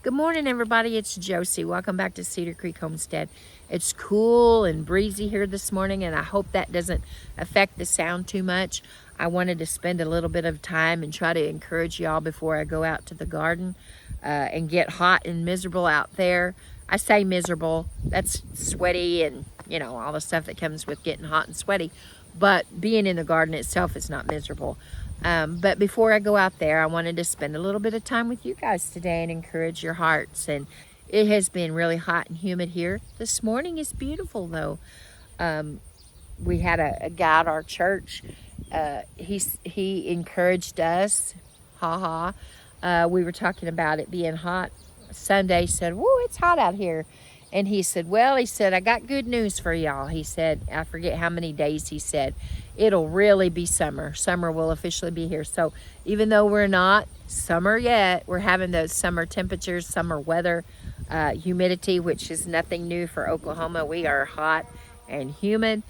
Good morning, everybody. It's Josie. Welcome back to Cedar Creek Homestead. It's cool and breezy here this morning, and I hope that doesn't affect the sound too much. I wanted to spend a little bit of time and try to encourage y'all before I go out to the garden and get hot and miserable out there. I say miserable, that's sweaty and, you know, all the stuff that comes with getting hot and sweaty. But being in the garden itself is not miserable. But before I go out there, I wanted to spend a little bit of time with you guys today and encourage your hearts. And it has been really hot and humid here. This morning is beautiful, though. We had a guy at our church. He encouraged us. We were talking about it being hot. Sunday said, "Whoa, it's hot out here." And he said, well, I got good news for y'all. He said, I forget how many days he said, it'll really be summer. Summer will officially be here. So even though we're not summer yet, we're having those summer temperatures, summer weather, humidity, which is nothing new for Oklahoma. We are hot and humid.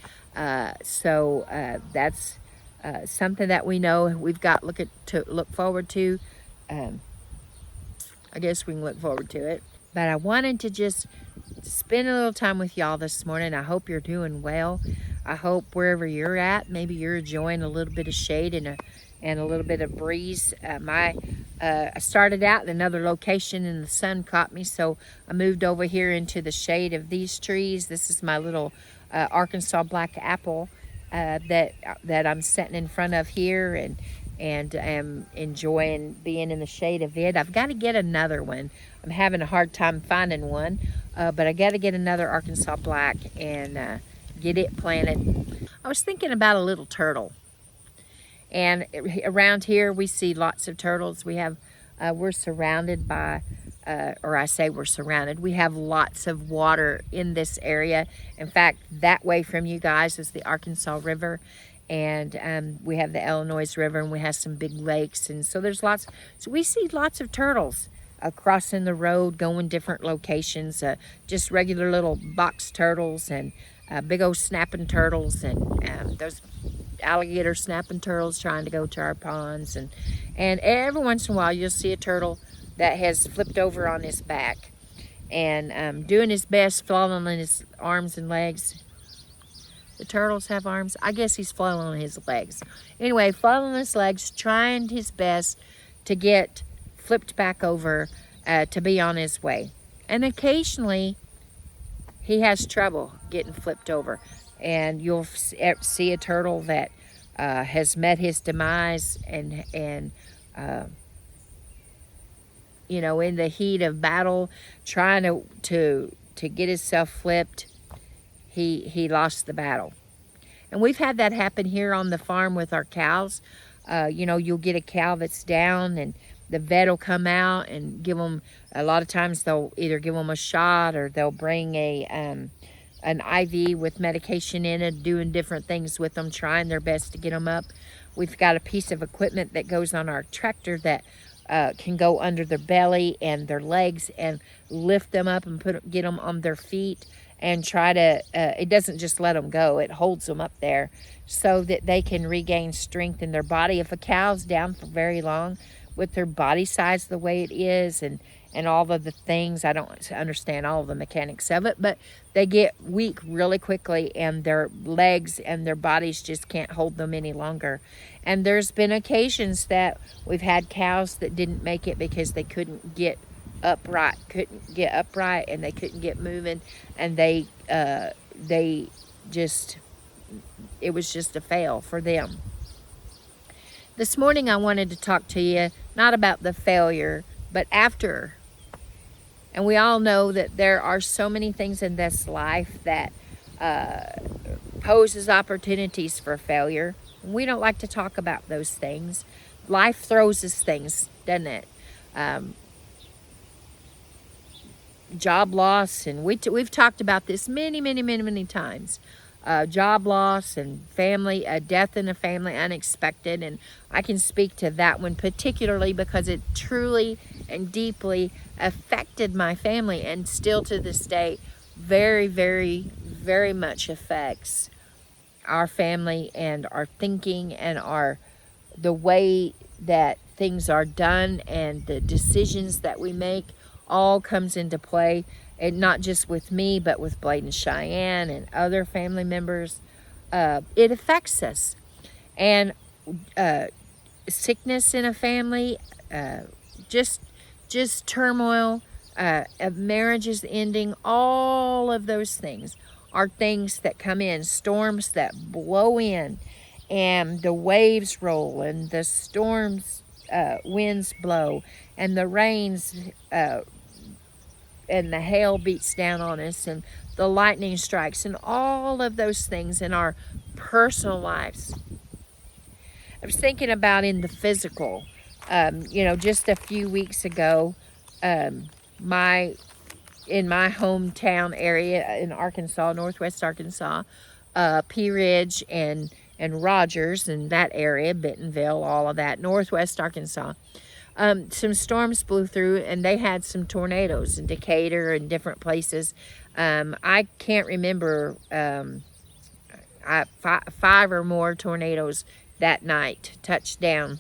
So that's something that we know we've got to look forward to. I guess we can look forward to it. But I wanted to just spend a little time with y'all this morning. I hope you're doing well. I hope wherever you're at, maybe you're enjoying a little bit of shade and a little bit of breeze. I started out in another location and the sun caught me, so I moved over here into the shade of these trees. This is my little Arkansas black apple that I'm sitting in front of here and am enjoying being in the shade of it. I've got to get another one. I'm having a hard time finding one, but I got to get another Arkansas black and get it planted. I was thinking about a little turtle, and around here we see lots of turtles. We're surrounded by, we have lots of water in this area. In fact, that way from you guys is the Arkansas River. And we have the Illinois River, and we have some big lakes, and so there's lots. So we see lots of turtles crossing the road, going different locations. Just regular little box turtles and big old snapping turtles, and those alligator snapping turtles trying to go to our ponds. And every once in a while, you'll see a turtle that has flipped over on his back and doing his best, flailing on his arms and legs. The turtles have arms. I guess he's flailing on his legs. Anyway, flailing on his legs, trying his best to get flipped back over to be on his way. And occasionally, he has trouble getting flipped over. And you'll see a turtle that has met his demise and you know, in the heat of battle, trying to get himself flipped, he lost the battle. And we've had that happen here on the farm with our cows. You know, you'll get a cow that's down and the vet will come out and give them, a lot of times they'll either give them a shot or they'll bring an IV with medication in it, doing different things with them, trying their best to get them up. We've got a piece of equipment that goes on our tractor that can go under their belly and their legs and lift them up and get them on their feet and try to, it doesn't just let them go, it holds them up there so that they can regain strength in their body. If a cow's down for very long with their body size the way it is and all of the things, I don't understand all of the mechanics of it, but they get weak really quickly and their legs and their bodies just can't hold them any longer. And there's been occasions that we've had cows that didn't make it because they couldn't get upright and they couldn't get moving, and they just, it was just a fail for them. This morning I wanted to talk to you not about the failure but after. And we all know that there are so many things in this life that poses opportunities for failure. We don't like to talk about those things. Life throws us things, doesn't it? Job loss, and we've talked about this many times. Job loss and family, a death in a family, unexpected, and I can speak to that one particularly because it truly and deeply affected my family, and still to this day very much affects our family and our thinking and the way that things are done and the decisions that we make all comes into play, and not just with me, but with Blade and Cheyenne and other family members. It affects us. And sickness in a family, just turmoil, marriages ending, all of those things are things that come in, storms that blow in, and the waves roll, and the storms, winds blow, and the rains, and the hail beats down on us, and the lightning strikes, and all of those things in our personal lives. I was thinking about in the physical, just a few weeks ago, in my hometown area in Arkansas, northwest Arkansas, Pea Ridge and Rogers, and that area, Bentonville, all of that, northwest Arkansas. Some storms blew through, and they had some tornadoes in Decatur and different places. I can't remember, 5 or more tornadoes that night touched down,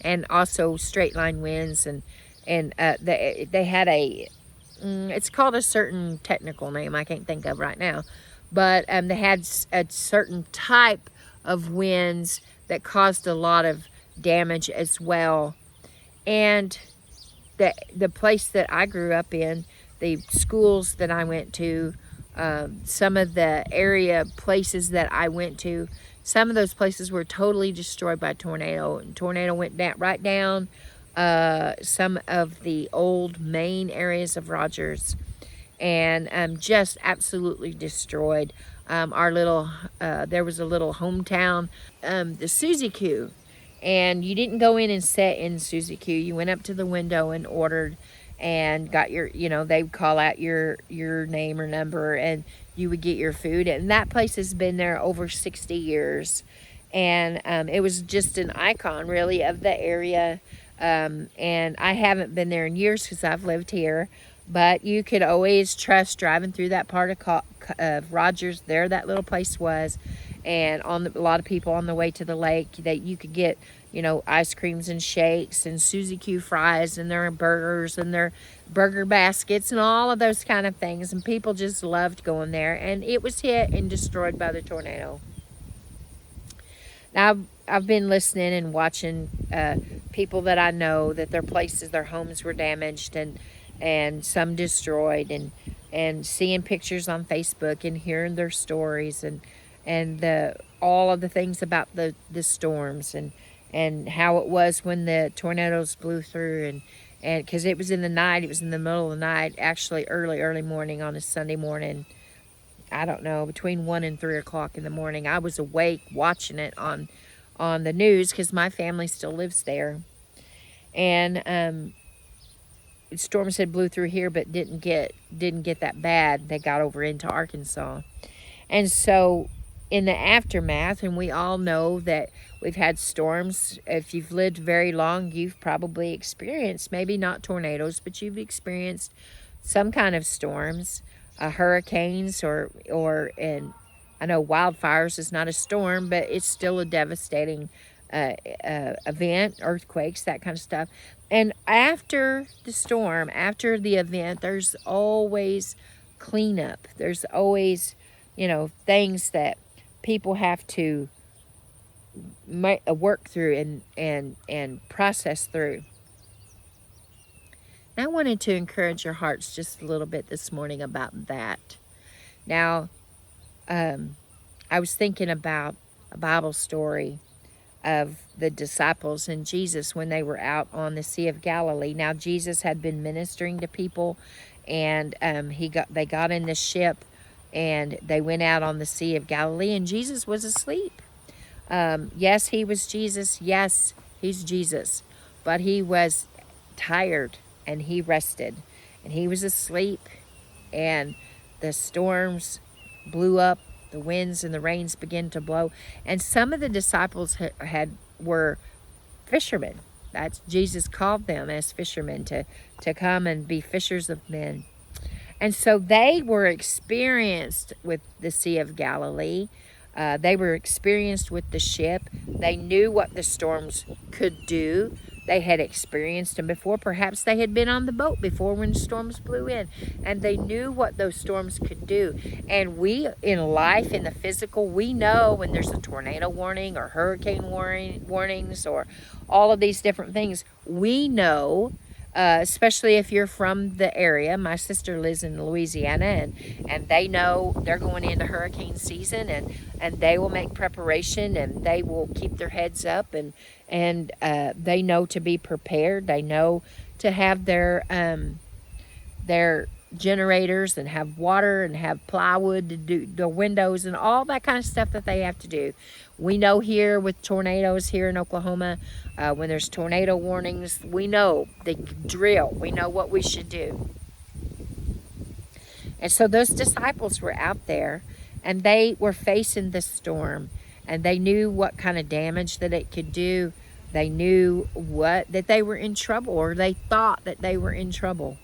and also straight line winds, and they had it's called a certain technical name I can't think of right now, but they had a certain type of winds that caused a lot of damage as well. And the place that I grew up in, the schools that I went to, some of the area places that I went to, some of those places were totally destroyed by tornado. And tornado went right down some of the old main areas of Rogers, and just absolutely destroyed our little, there was a little hometown, the Susie Q. And you didn't go in and sit in Susie Q. You went up to the window and ordered and got your, they would call out your name or number, and you would get your food. And that place has been there over 60 years. And it was just an icon, really, of the area. And I haven't been there in years because I've lived here. But you could always trust driving through that part of Rogers. There that little place was. And a lot of people on the way to the lake, that you could get, ice creams and shakes and Susie Q fries and their burgers and their burger baskets and all of those kind of things. And people just loved going there. And it was hit and destroyed by the tornado. Now, I've been listening and watching people that I know, that their places, their homes were damaged and some destroyed, and seeing pictures on Facebook and hearing their stories, and all of the things about the storms, and how it was when the tornadoes blew through, and because it was in the night, it was in the middle of the night, actually early morning on a Sunday morning. I don't know, between 1 and 3 o'clock in the morning. I was awake watching it on the news because my family still lives there. And storms had blew through here, but didn't get that bad. They got over into Arkansas. And so in the aftermath, and we all know that we've had storms. If you've lived very long, you've probably experienced, maybe not tornadoes, but you've experienced some kind of storms, hurricanes, and I know wildfires is not a storm, but it's still a devastating event, earthquakes, that kind of stuff. And after the storm, after the event, there's always cleanup. There's always, things that people have to work through and process through. And I wanted to encourage your hearts just a little bit this morning about that. Now, I was thinking about a Bible story of the disciples and Jesus when they were out on the Sea of Galilee. Now, Jesus had been ministering to people, and they got in the ship, and they went out on the Sea of Galilee, and Jesus was asleep. Yes, he was Jesus. Yes, he's Jesus. But he was tired, and he rested, and he was asleep, and the storms blew up, the winds and the rains began to blow, and some of the disciples were fishermen. That's Jesus called them as fishermen to come and be fishers of men. And so they were experienced with the Sea of Galilee. They were experienced with the ship. They knew what the storms could do. They had experienced them before. Perhaps they had been on the boat before when storms blew in, and they knew what those storms could do. And we, in life, in the physical, we know when there's a tornado warning or hurricane warnings or all of these different things. We know, especially if you're from the area. My sister lives in Louisiana, and they know they're going into hurricane season, and they will make preparation, and they will keep their heads up, and they know to be prepared. They know to have their generators and have water and have plywood to do the windows and all that kind of stuff that they have to do. We know here with tornadoes here in Oklahoma, when there's tornado warnings, we know the drill. We know what we should do. And so those disciples were out there, and they were facing the storm, and they knew what kind of damage that it could do. They knew that they were in trouble, or they thought that they were in trouble.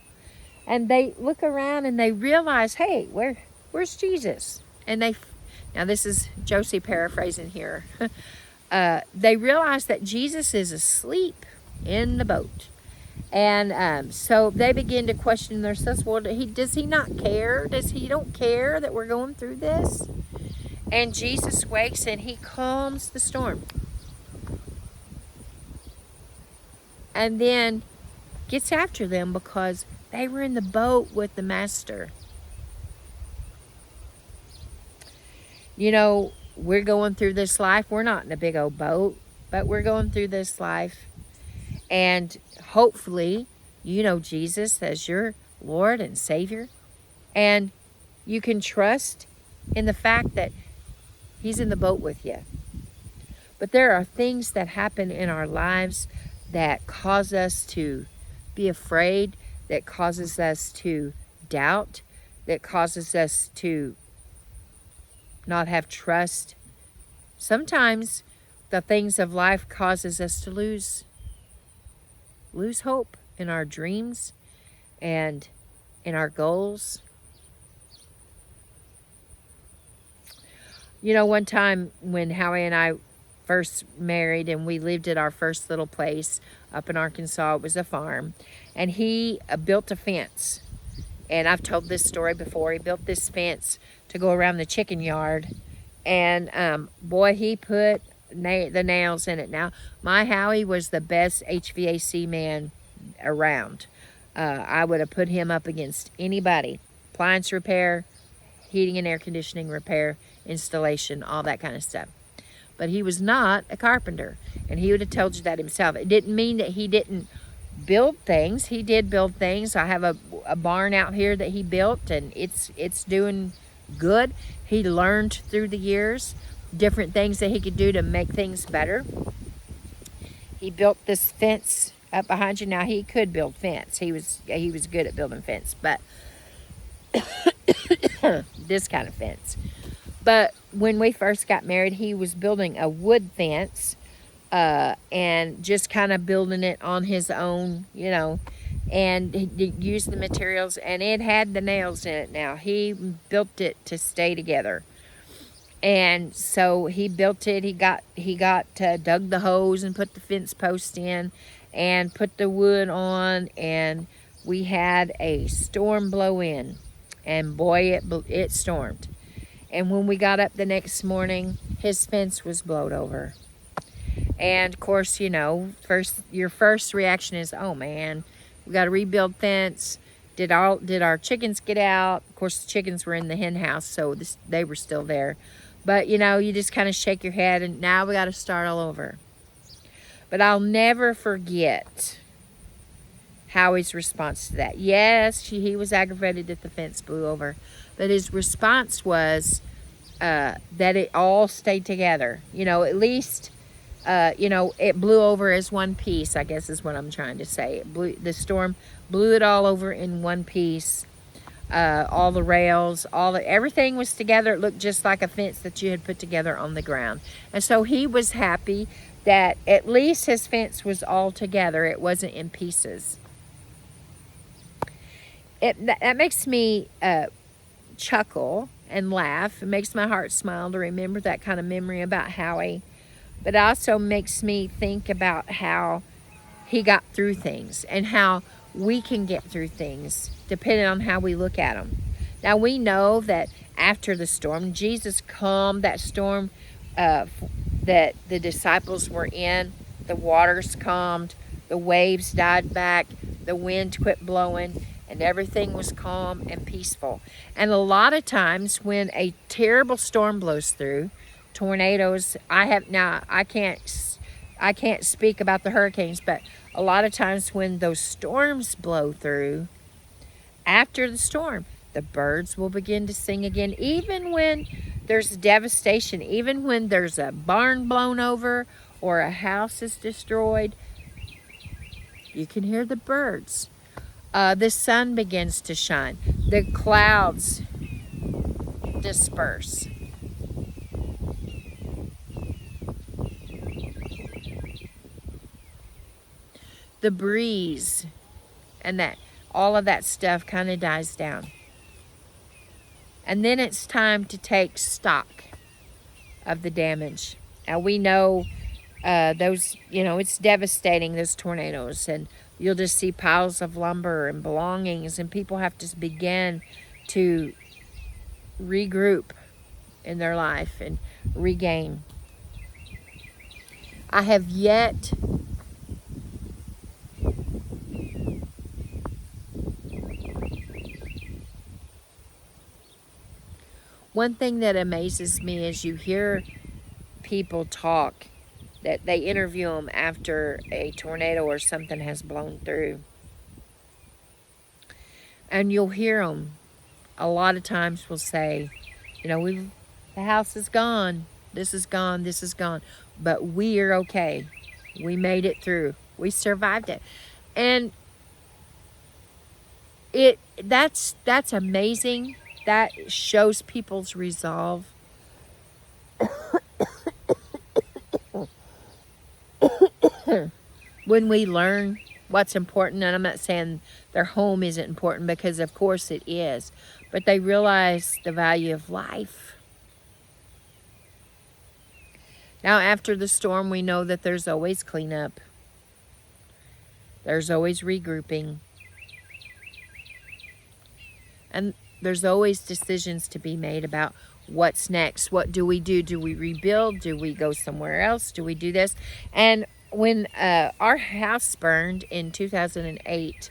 And they look around and they realize, hey, where's Jesus? And now this is Josie paraphrasing here. They realize that Jesus is asleep in the boat. And so they begin to question themselves, well, does he not care? He don't care that we're going through this? And Jesus wakes and he calms the storm. And then gets after them because they were in the boat with the master. You know, we're going through this life. We're not in a big old boat, but we're going through this life. And hopefully, you know Jesus as your Lord and Savior. And you can trust in the fact that he's in the boat with you. But there are things that happen in our lives that cause us to be afraid, that causes us to doubt, that causes us to not have trust. Sometimes the things of life causes us to lose hope in our dreams and in our goals. You know, one time when Howie and I first married and we lived at our first little place up in Arkansas, it was a farm, and he built a fence. And I've told this story before. He built this fence to go around the chicken yard, and boy, he put the nails in it. Now, my Howie was the best HVAC man around. I would have put him up against anybody. Appliance repair, heating and air conditioning repair, installation, all that kind of stuff. But he was not a carpenter, and he would have told you that himself. It didn't mean that he didn't build things. He did build things. I have a barn out here that he built, and it's doing good. He learned through the years different things that he could do to make things better. He built this fence up behind you. Now, he could build fence. He was good at building fence, but this kind of fence. But when we first got married, he was building a wood fence, and just kind of building it on his own, you know, and he used the materials, and it had the nails in it. Now, he built it to stay together. And so he built it. He dug the hose and put the fence post in and put the wood on, and we had a storm blow in, and boy, it stormed. And when we got up the next morning, his fence was blowed over. And of course, you know, your first reaction is, oh man, we got to rebuild fence. Did our chickens get out? Of course, the chickens were in the hen house, so they were still there. But, you know, you just kind of shake your head, and now we got to start all over. But I'll never forget Howie's response to that. Yes, he was aggravated that the fence blew over, but his response was that it all stayed together. You know, at least, you know, it blew over as one piece, I guess is what I'm trying to say. The storm blew it all over in one piece. All the rails, everything was together. It looked just like a fence that you had put together on the ground. And so he was happy that at least his fence was all together. It wasn't in pieces. That makes me chuckle and laugh. It makes my heart smile to remember that kind of memory about Howie. But it also makes me think about how he got through things and how we can get through things depending on how we look at them. Now we know that after the storm, Jesus calmed that storm that the disciples were in. The waters calmed, the waves died back, the wind quit blowing, and everything was calm and peaceful. And a lot of times when a terrible storm blows through, tornadoes, I can't speak about the hurricanes, but a lot of times when those storms blow through, after the storm, the birds will begin to sing again. Even when there's devastation, even when there's a barn blown over or a house is destroyed, you can hear the birds. The sun begins to shine. The clouds disperse. The breeze and that all of that stuff kind of dies down. And then it's time to take stock of the damage. Now we know those, it's devastating, those tornadoes, and you'll just see piles of lumber and belongings, and people have to begin to regroup in their life and regain. I have yet one thing that amazes me is you hear people talk, that they interview them after a tornado or something has blown through. And you'll hear them a lot of times will say, the house is gone, this is gone, this is gone, but we are okay. We made it through. We survived it. And that's amazing. That shows people's resolve. When we learn what's important, and I'm not saying their home isn't important, because of course it is, but they realize the value of life. Now, after the storm, we know that there's always cleanup. There's always regrouping. And there's always decisions to be made about what's next. What do we do? Do we rebuild? Do we go somewhere else? Do we do this? And when our house burned in 2008,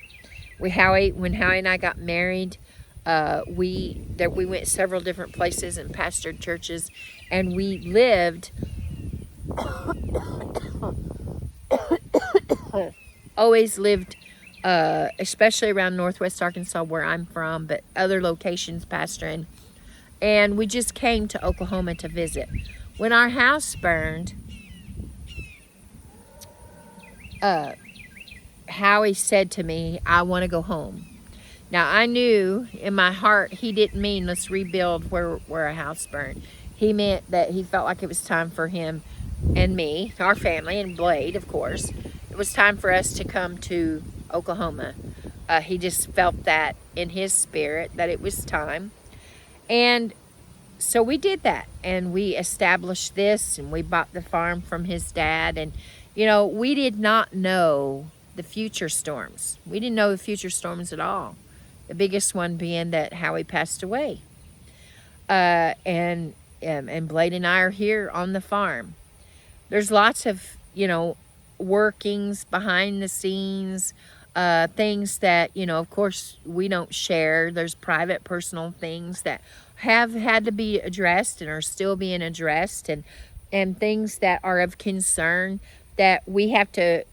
when Howie and I got married, we went several different places and pastored churches, and we lived always lived especially around Northwest Arkansas, where I'm from, but other locations pastoring. And we just came to Oklahoma to visit. When our house burned, Howie said to me, I want to go home. Now, I knew in my heart he didn't mean let's rebuild where our house burned. He meant that he felt like it was time for him and me, our family, and Blade, of course. It was time for us to come to Oklahoma. He just felt that in his spirit that it was time. And so we did that, and we established this, and we bought the farm from his dad. And we did not know the future storms. We didn't know the future storms at all. The biggest one being that Howie passed away. And Blade and I are here on the farm. There's lots of, workings behind the scenes, things that, of course, we don't share. There's private, personal things that have had to be addressed and are still being addressed, and things that are of concern that we have to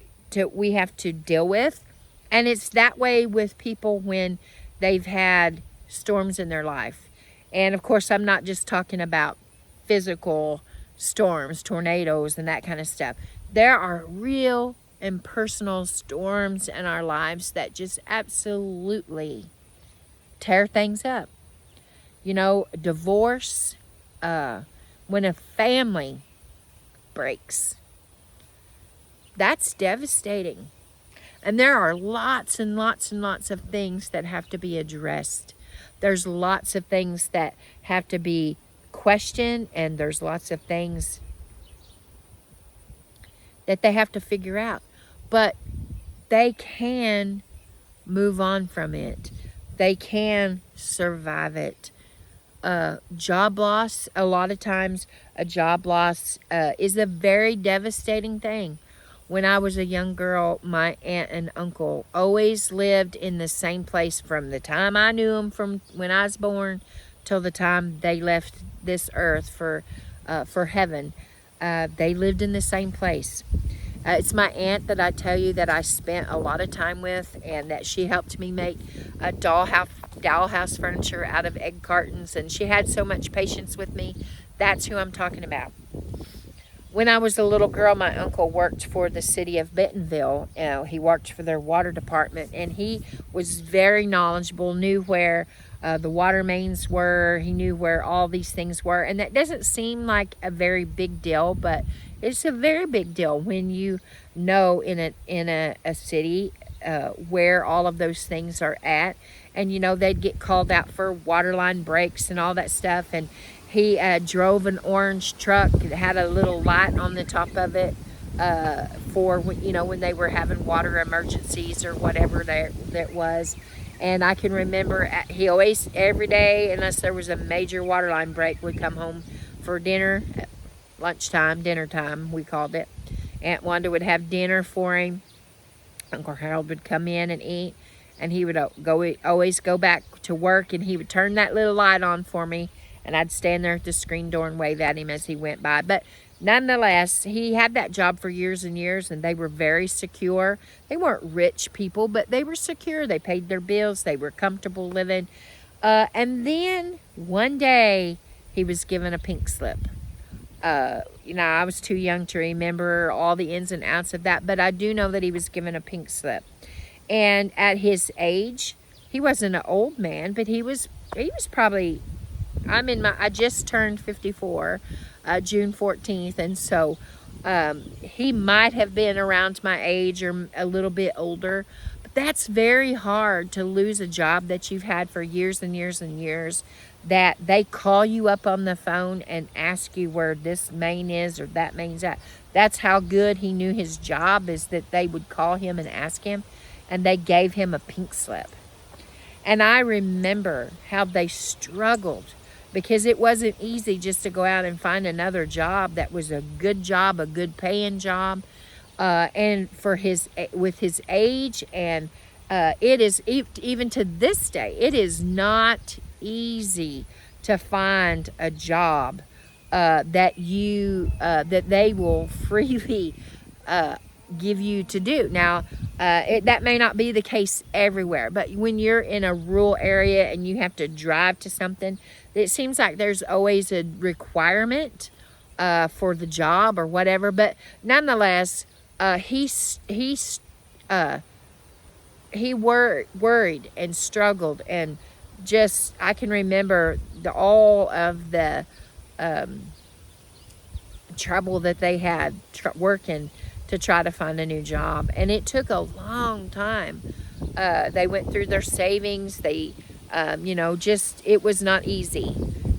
deal with. And it's that way with people when they've had storms in their life. And of course, I'm not just talking about physical storms, tornadoes, and that kind of stuff. There are real and personal storms in our lives that just absolutely tear things up. Divorce, when a family breaks, that's devastating. And there are lots and lots and lots of things that have to be addressed. There's lots of things that have to be questioned, and there's lots of things that they have to figure out. But they can move on from it. They can survive it. Job loss, a lot of times a job loss is a very devastating thing. When I was a young girl, my aunt and uncle always lived in the same place from the time I knew them, from when I was born till the time they left this earth for heaven. They lived in the same place. It's my aunt that I tell you that I spent a lot of time with, and that she helped me make a dollhouse furniture out of egg cartons, and she had so much patience with me. That's who I'm talking about. When I was a little girl, my uncle worked for the city of Bentonville. He worked for their water department, and he was very knowledgeable, knew where the water mains were. He knew where all these things were. And that doesn't seem like a very big deal, but it's a very big deal when you know in a city where all of those things are at. And, you know, they'd get called out for water line breaks and all that stuff. And he drove an orange truck. It had a little light on the top of it for, you know, when they were having water emergencies or whatever that was. And I can remember he always, every day, unless there was a major water line break, would come home for dinner, lunchtime, dinner time, we called it. Aunt Wanda would have dinner for him. Uncle Harold would come in and eat. And he would always go back to work, and he would turn that little light on for me. And I'd stand there at the screen door and wave at him as he went by. But nonetheless, he had that job for years and years, and they were very secure. They weren't rich people, but they were secure. They paid their bills. They were comfortable living. And then one day, he was given a pink slip. You know, I was too young to remember all the ins and outs of that, but I do know that he was given a pink slip. And at his age, he wasn't an old man, but he was probably, I just turned 54, June 14th, and so he might have been around my age or a little bit older. But that's very hard to lose a job that you've had for years and years and years, that they call you up on the phone and ask you where this main is or that main's at. That's how good he knew his job, is that they would call him and ask him, and they gave him a pink slip. And I remember how they struggled, because it wasn't easy just to go out and find another job that was a good job, a good paying job. And with his age, and it is, even to this day, it is not easy to find a job that they will freely give you to do. Now, that may not be the case everywhere, but when you're in a rural area and you have to drive to something, it seems like there's always a requirement for the job or whatever. But nonetheless, he worried and struggled, and just, I can remember all of the trouble that they had working to try to find a new job. And it took a long time. They went through their savings. They, you know, just, it was not easy,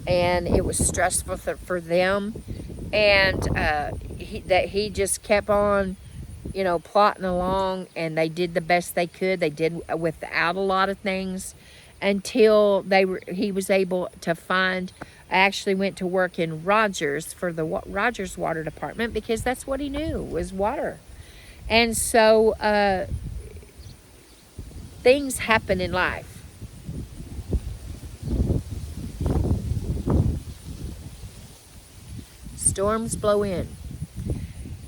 and it was stressful for them. And he just kept on, you know, plotting along, and they did the best they could. They did without a lot of things until he was able to find. I actually went to work in Rogers for the Rogers Water Department, because that's what he knew was water. And so things happen in life. Storms blow in,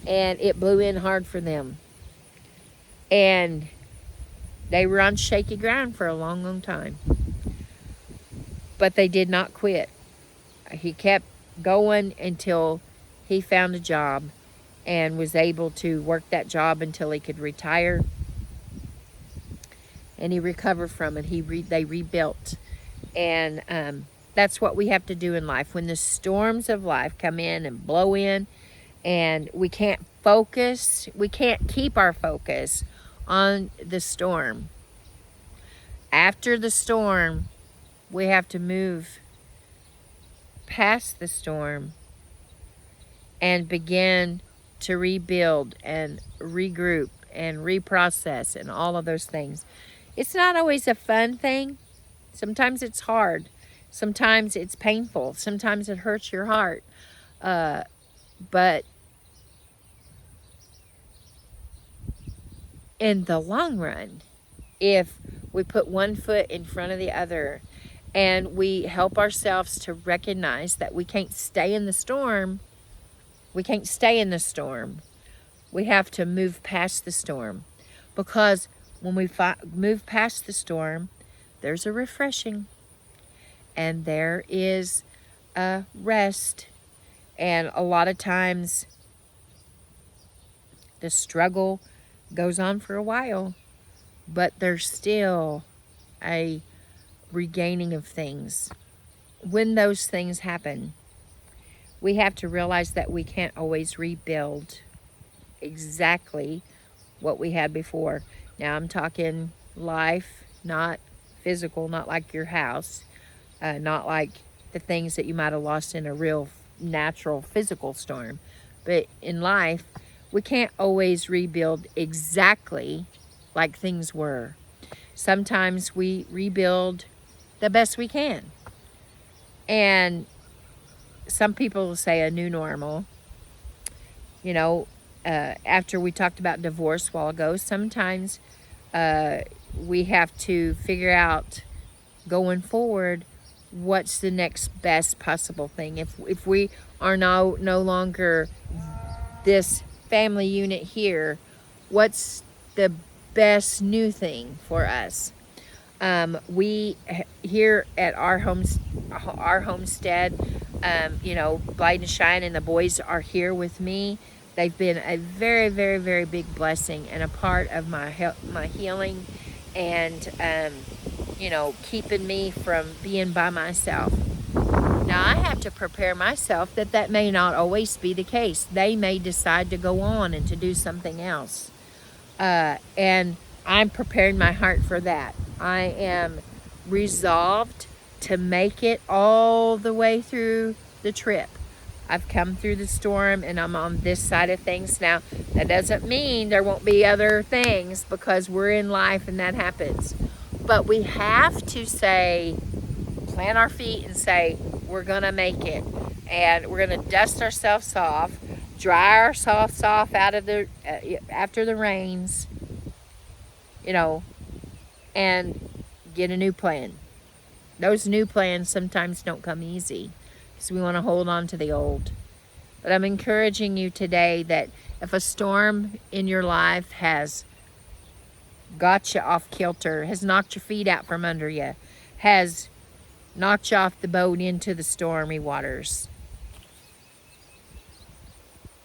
and it blew in hard for them. And they were on shaky ground for a long, long time. But they did not quit. He kept going until he found a job and was able to work that job until he could retire. And he recovered from it. They rebuilt. And that's what we have to do in life. When the storms of life come in and blow in, and we can't focus, we can't keep our focus on the storm. After the storm, we have to move past the storm and begin to rebuild and regroup and reprocess and all of those things. It's not always a fun thing. Sometimes it's hard. Sometimes it's painful. Sometimes it hurts your heart. But in the long run, if we put one foot in front of the other and we help ourselves to recognize that we can't stay in the storm, we can't stay in the storm. We have to move past the storm, because when we move past the storm, there's a refreshing, and there is a rest. And a lot of times the struggle goes on for a while, but there's still a regaining of things. When those things happen, we have to realize that we can't always rebuild exactly what we had before. Now I'm talking life, not physical, not like your house, not like the things that you might have lost in a real natural physical storm. But in life, we can't always rebuild exactly like things were. Sometimes we rebuild the best we can. And some people will say a new normal. You know, after we talked about divorce a while ago, sometimes we have to figure out going forward what's the next best possible thing. If we are no longer this family unit here, what's the best new thing for us? We here at our homestead, you know, Blight and Shine and the boys are here with me. They've been a very, very, very big blessing and a part of my healing, and you know, keeping me from being by myself. Now I have to prepare myself that may not always be the case. They may decide to go on and to do something else, and I'm preparing my heart for that. I am resolved to make it all the way through the trip. I've come through the storm and I'm on this side of things now. That doesn't mean there won't be other things, because we're in life and that happens. But we have to plant our feet and say, we're gonna make it. And we're gonna dust ourselves off, dry ourselves off out of after the rains, you know, and get a new plan. Those new plans sometimes don't come easy, because we want to hold on to the old. But I'm encouraging you today that if a storm in your life has got you off kilter, has knocked your feet out from under you, has knocked you off the boat into the stormy waters,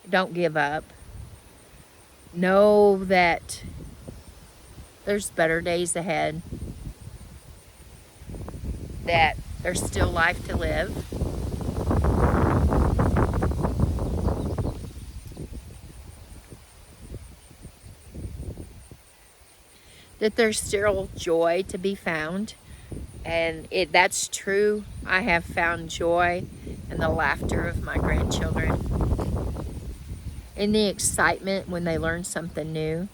don't give up. Know that there's better days ahead, that there's still life to live. That there's still joy to be found. And that's true. I have found joy in the laughter of my grandchildren, in the excitement when they learn something new.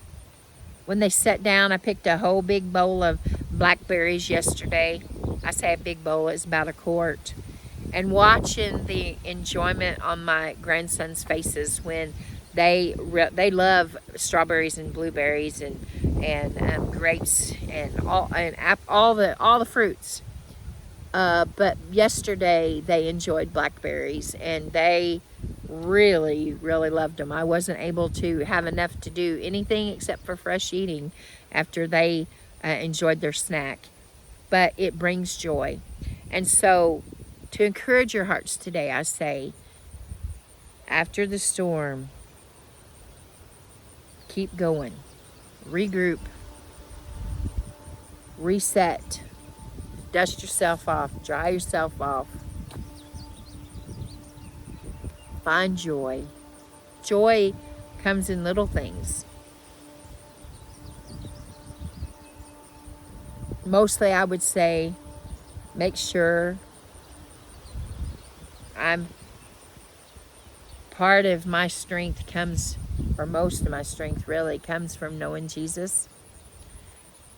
When they sat down, I picked a whole big bowl of blackberries yesterday. I say a big bowl, it's about a quart. And watching the enjoyment on my grandsons' faces when they love strawberries and blueberries and grapes and all the fruits. But yesterday they enjoyed blackberries and they really, really loved them. I wasn't able to have enough to do anything except for fresh eating after they enjoyed their snack. But it brings joy. And so, to encourage your hearts today, I say, after the storm, keep going. Regroup. Reset. Dust yourself off. Dry yourself off. Find joy. Joy comes in little things. Mostly, I would say, make sure part of my strength comes or most of my strength really, comes from knowing Jesus.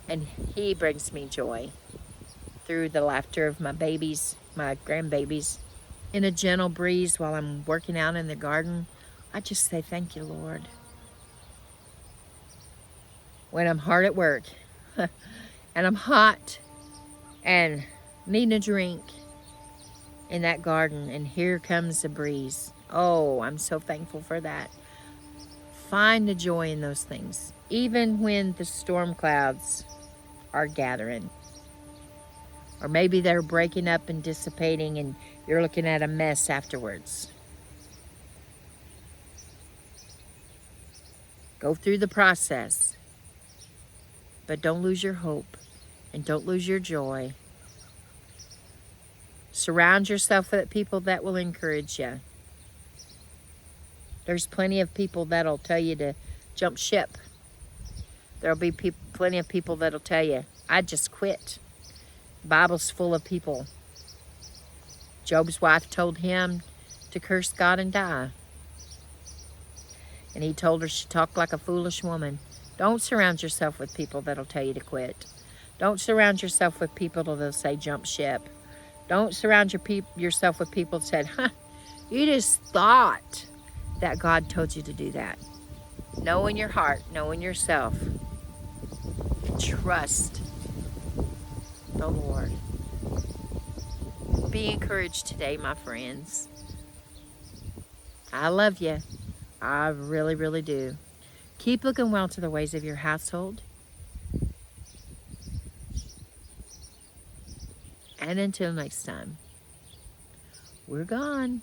And he brings me joy through the laughter of my babies, my grandbabies. In a gentle breeze while I'm working out in the garden, I just say, thank you, Lord. When I'm hard at work and I'm hot and needing a drink in that garden, and here comes the breeze. Oh, I'm so thankful for that. Find the joy in those things, even when the storm clouds are gathering. Or maybe they're breaking up and dissipating and you're looking at a mess afterwards. Go through the process, but don't lose your hope and don't lose your joy. Surround yourself with people that will encourage you. There's plenty of people that'll tell you to jump ship. There'll be plenty of people that'll tell you, I just quit. The Bible's full of people. Job's wife told him to curse God and die. And he told her she talked like a foolish woman. Don't surround yourself with people that'll tell you to quit. Don't surround yourself with people that'll say jump ship. Don't surround yourself with people that said, you just thought that God told you to do that. Know in your heart, know in yourself. Trust the Lord. Be encouraged today, my friends. I love you. I really, really do. Keep looking well to the ways of your household. And until next time, we're gone.